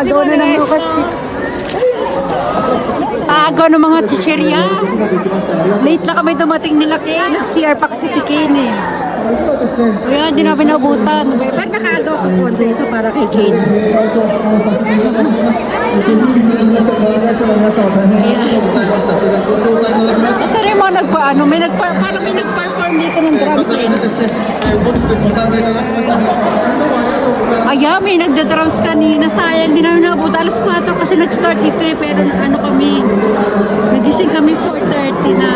Gagawa na ng Lucas Chick. Agaw ng mga chichirya. Late na kami dumating nila Ken. CR pa kasi si Ken eh. Kaya hindi namin nabutan. Pero nakaagaw ko konti ito para kay Ken. Kasi rin mo nagpaano, parang may nag-perform dito ng drums rin. May nagda-drums kanina. Sayang, hindi namin nabutan. Alas 4 kasi nag-start dito eh. Pero ano kami, nagising kami 4:30 na.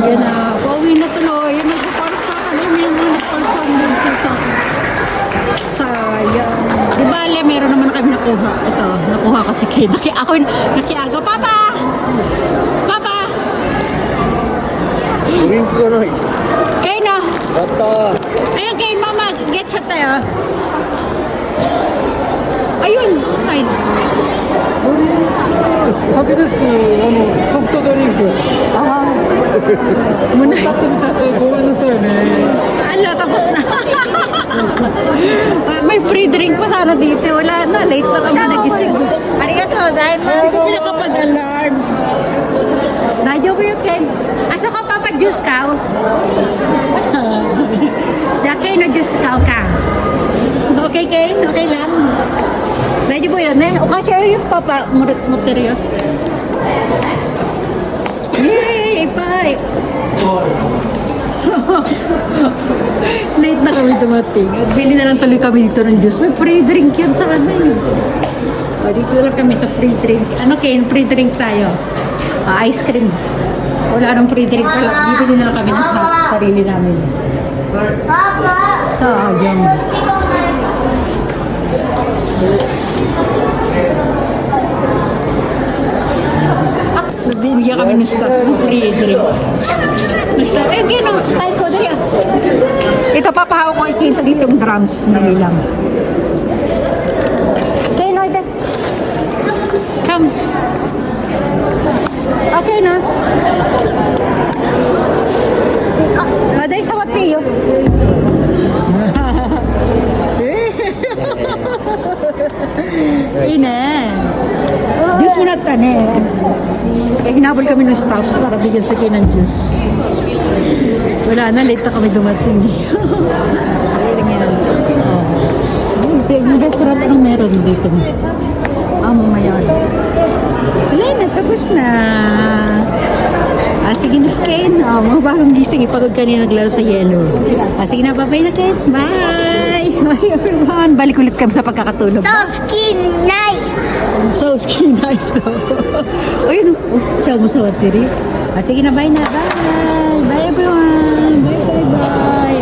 Yan na, pauwi na tuloy. Yung nag-perform pa kami, yung nag-perform dito sa sayang. Di ba, meron naman kami nakuha. Ito, nakuha kasi kayo. Nakiagaw. Papa! Papa! Kayo na! Ayun, kayo, mama. Get shot tayo. Ayun, side. 酒です。ソフトドリンク。Muna. ごめんなさいね。Ala, tapos na. May free drink pa sana dito. Wala na. Late na kami nagising. Arigato, dahil mas pinakapag-alarm. Nadyo ko yung Ken. Aso ka papa-juice ka? Dake na juice ka. Okay, Ken? Okay lang. Nadyo mo yun eh. O kasi yung papa, mutir yun. Yay! Bye! Late na kami dumating. At bili na lang tuloy kami dito ng juice. May free drink yun sa amin. O, dito lang kami sa free drink. Ano Ken? Free drink tayo. Ice cream. Wala nang free drink. Bibili na lang kami ng sarili namin. So, yan. Binigyan kami ng staff ng free drink. Eh, gano'n. Tayo ko, dali. Ito, papahaw ko ikinta dito yung drums. Dali lang. Okay, Noida. Come. Okay na. Maday sa watiyo. Ina. Diyos mo na tane. Kaya hinabol kami ng staff para bigyan sa kayo ng juice. Wala na, late na kami dumating. Sabihin yan. Yung restaurant, anong meron dito? Mamaya. Wala na, tapos na. Sige na, Ken. Mga bagong gising. Ipagod kanina naglaro sa yellow. Sige na, bye-bye na, Ken. Bye! Bye, everyone. Balik ulit kami sa pagkakatulog. So skin nice. So skin nice daw. O yun, siya mo sa watiri. Sige na, bye na. Bye! Bye, everyone! Bye, bye, bye!